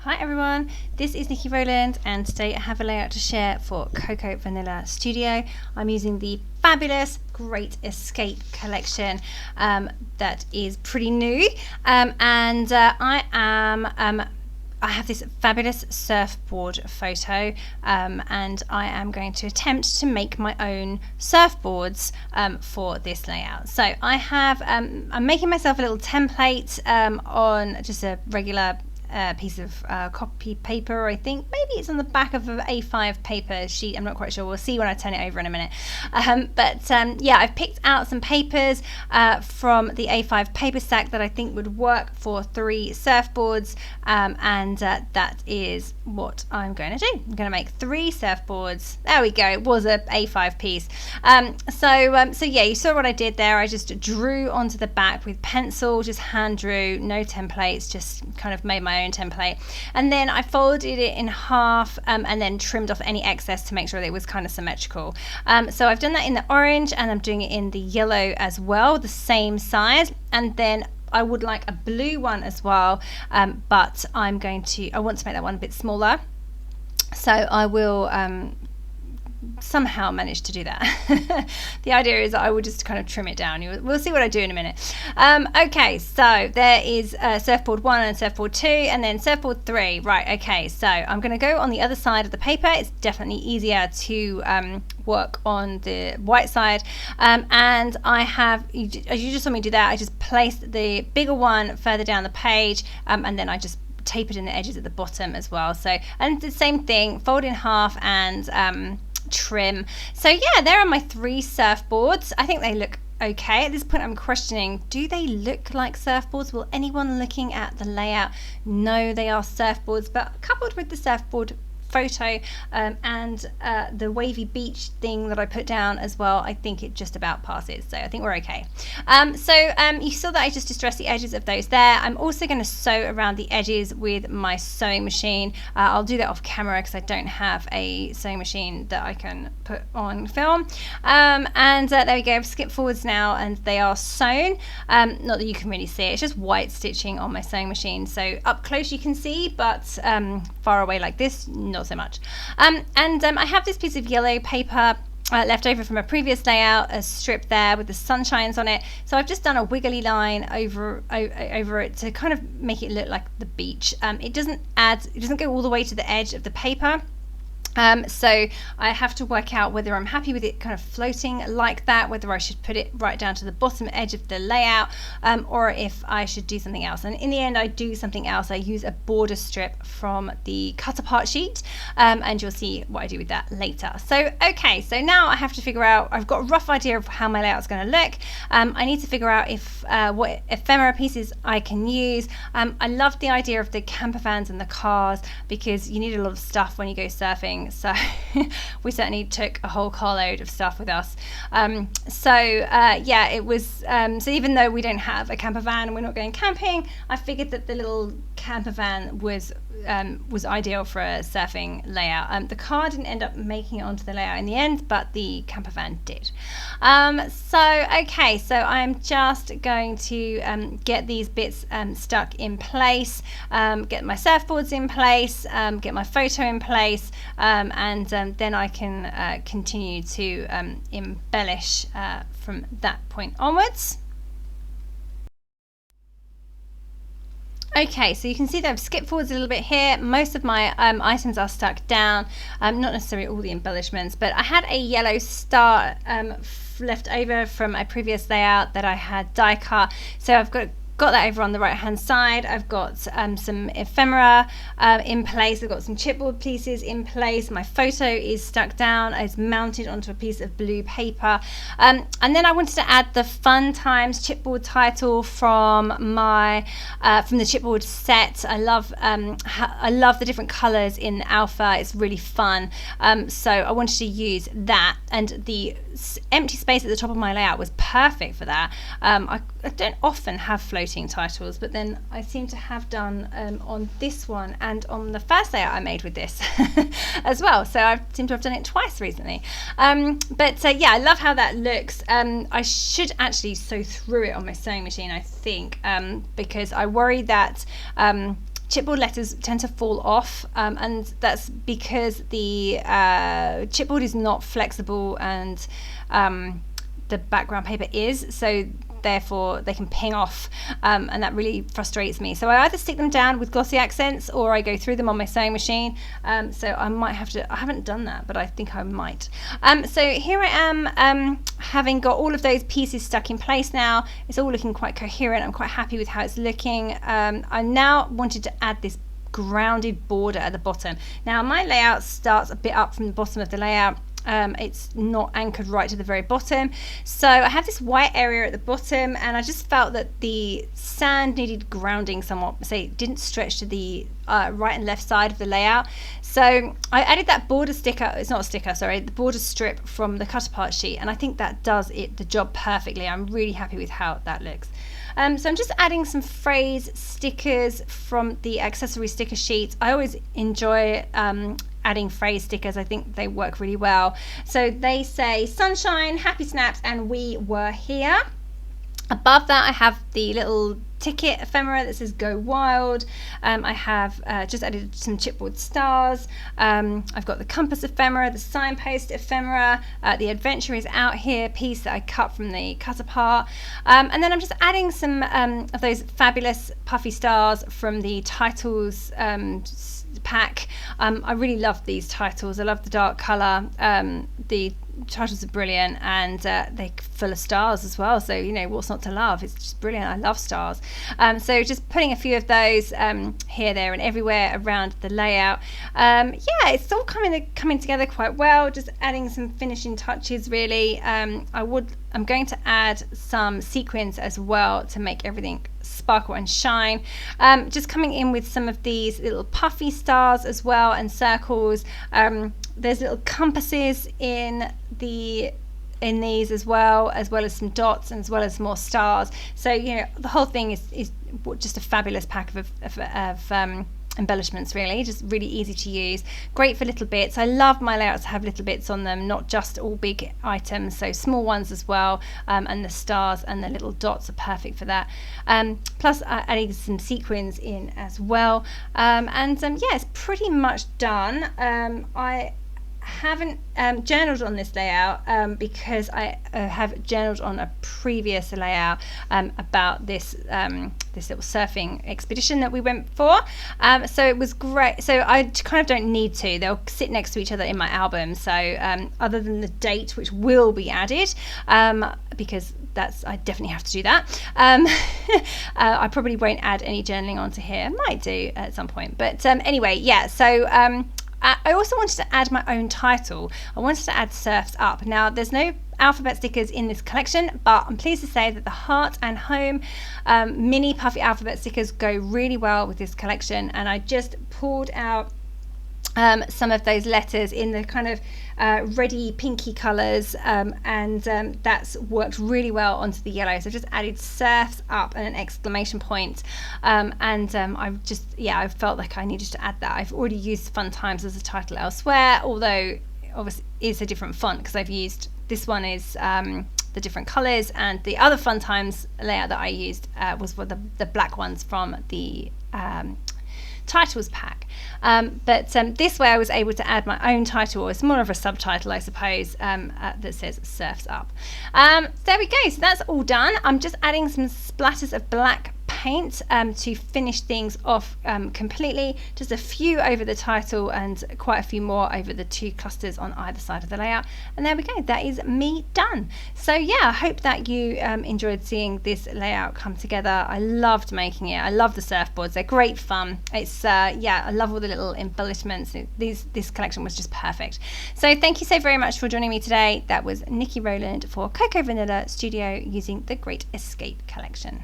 Hi everyone, this is Nikki Rowland and today I have a layout to share for Cocoa Vanilla Studio. I'm using the fabulous Great Escape collection that is pretty new I have this fabulous surfboard photo and I am going to attempt to make my own surfboards for this layout. So I have, I'm making myself a little template on just a regular piece of copy paper. I think maybe it's on the back of an A5 paper sheet. I'm not quite sure. We'll see when I turn it over in a minute. Yeah, I've picked out some papers from the A5 paper stack that I think would work for 3 surfboards, that is what I'm going to do. I'm going to make 3 surfboards. There we go. It was a A5 piece. So yeah, you saw what I did there. I just drew onto the back with pencil, just hand drew, no templates, just kind of made my own template, and then I folded it in half and then trimmed off any excess to make sure that it was kind of symmetrical. So I've done that in the orange and I'm doing it in the yellow as well, the same size, and then I would like a blue one as well, but I want to make that one a bit smaller, so I will somehow manage to do that. The idea is that I will just kind of trim it down. We'll see what I do in a minute. Okay, so there is surfboard 1 and surfboard 2 and then surfboard 3. Right, okay, so I'm going to go on the other side of the paper. It's definitely easier to work on the white side, and I have, as you just saw me do that, I just placed the bigger one further down the page, and then I just tapered in the edges at the bottom as well. So, and the same thing, fold in half and trim. So yeah, there are my 3 surfboards. I think they look okay. At this point I'm questioning, do they look like surfboards? Will anyone looking at the layout know they are surfboards? But coupled with the surfboard photo and the wavy beach thing that I put down as well, I think it just about passes, so I think we're okay. You saw that I just distressed the edges of those there. I'm also going to sew around the edges with my sewing machine. I'll do that off camera because I don't have a sewing machine that I can put on film. There we go. I've skipped forwards now and they are sewn. Not that you can really see it, it's just white stitching on my sewing machine, so up close you can see, but far away like this, not so much. I have this piece of yellow paper left over from a previous layout, a strip there with the sunshines on it, so I've just done a wiggly line over it to kind of make it look like the beach. It doesn't go all the way to the edge of the paper. So I have to work out whether I'm happy with it kind of floating like that, whether I should put it right down to the bottom edge of the layout, or if I should do something else. And in the end I do something else. I use a border strip from the cut apart sheet, and you'll see what I do with that later. So okay, so now I have to figure out, I've got a rough idea of how my layout's going to look. I need to figure out if what ephemera pieces I can use. I love the idea of the camper vans and the cars because you need a lot of stuff when you go surfing. So we certainly took a whole carload of stuff with us. Yeah, it was so even though we don't have a camper van and we're not going camping, I figured that the little camper van was ideal for a surfing layout. The car didn't end up making it onto the layout in the end, but the camper van did. Okay, so I'm just going to get these bits stuck in place, get my surfboards in place, get my photo in place, and then I can continue to embellish from that point onwards. Okay, so you can see that I've skipped forwards a little bit here. Most of my items are stuck down, not necessarily all the embellishments, but I had a yellow star left over from a previous layout that I had die cut, so I've got that over on the right hand side. I've got some ephemera in place. I've got some chipboard pieces in place. My photo is stuck down. It's mounted onto a piece of blue paper, and then I wanted to add the Fun Times chipboard title from my from the chipboard set. I love the different colors in alpha. It's really fun, so I wanted to use that, and the empty space at the top of my layout was perfect for that. I don't often have floating titles, but then I seem to have done on this one and on the first layout I made with this as well, so I seem to have done it twice recently. Yeah, I love how that looks. I should actually sew through it on my sewing machine, I think, because I worry that chipboard letters tend to fall off, and that's because the chipboard is not flexible and the background paper is, so therefore they can ping off, and that really frustrates me. So I either stick them down with glossy accents or I go through them on my sewing machine. So I might have to, I haven't done that, but I think I might. So here I am, having got all of those pieces stuck in place now. It's all looking quite coherent. I'm quite happy with how it's looking. I now wanted to add this grounded border at the bottom. Now my layout starts a bit up from the bottom of the layout. It's not anchored right to the very bottom, so I have this white area at the bottom, and I just felt that the sand needed grounding somewhat, so it didn't stretch to the right and left side of the layout. So I added that border sticker, it's not a sticker, sorry, the border strip from the cut apart sheet, and I think that does the job perfectly. I'm really happy with how that looks. So I'm just adding some phrase stickers from the accessory sticker sheet. I always enjoy adding phrase stickers. I think they work really well. So they say sunshine, happy snaps, and we were here. Above that I have the little ticket ephemera that says go wild. I have just added some chipboard stars. I've got the compass ephemera, the signpost ephemera, the adventure is out here piece that I cut from the cut apart, and then I'm just adding some of those fabulous puffy stars from the titles pack. I really love these titles. I love the dark colour. The titles are brilliant, and they're full of stars as well, so you know, what's not to love? It's just brilliant. I love stars. So just putting a few of those here, there and everywhere around the layout. Yeah, it's all coming together quite well. Just adding some finishing touches really. I'm going to add some sequins as well to make everything sparkle and shine. Just coming in with some of these little puffy stars as well, and circles. There's little compasses in these as well as some dots, and as well as more stars. So you know, the whole thing is just a fabulous pack of embellishments, really. Just really easy to use, great for little bits. I love my layouts to have little bits on them, not just all big items, so small ones as well, and the stars and the little dots are perfect for that. Plus adding some sequins in as well, and yeah, it's pretty much done. I haven't journaled on this layout because I have journaled on a previous layout about this this little surfing expedition that we went for, so it was great. So I kind of don't need to, they'll sit next to each other in my album, so other than the date, which will be added, because I definitely have to do that. I probably won't add any journaling onto here. I might do at some point, but anyway, yeah, so I also wanted to add my own title. I wanted to add Surfs Up. Now, there's no alphabet stickers in this collection, but I'm pleased to say that the heart and home mini puffy alphabet stickers go really well with this collection, and I just pulled out some of those letters in the kind of reddy pinky colours, and that's worked really well onto the yellow. So I've just added Surfs Up and an exclamation point, and I felt like I needed to add that. I've already used Fun Times as a title elsewhere, although obviously it's a different font, because I've used, this one is the different colours, and the other Fun Times layout that I used was for the black ones from the titles pack, but this way I was able to add my own title, or it's more of a subtitle, I suppose, that says Surfs Up. There we go, so that's all done. I'm just adding some splatters of black paint to finish things off completely, just a few over the title and quite a few more over the two clusters on either side of the layout, and there we go, that is me done. So yeah, I hope that you enjoyed seeing this layout come together. I loved making it. I love the surfboards, they're great fun. It's yeah, I love all the little embellishments. This collection was just perfect. So thank you so very much for joining me today. That was Nikki Rowland for Cocoa Vanilla Studio using the Great Escape collection.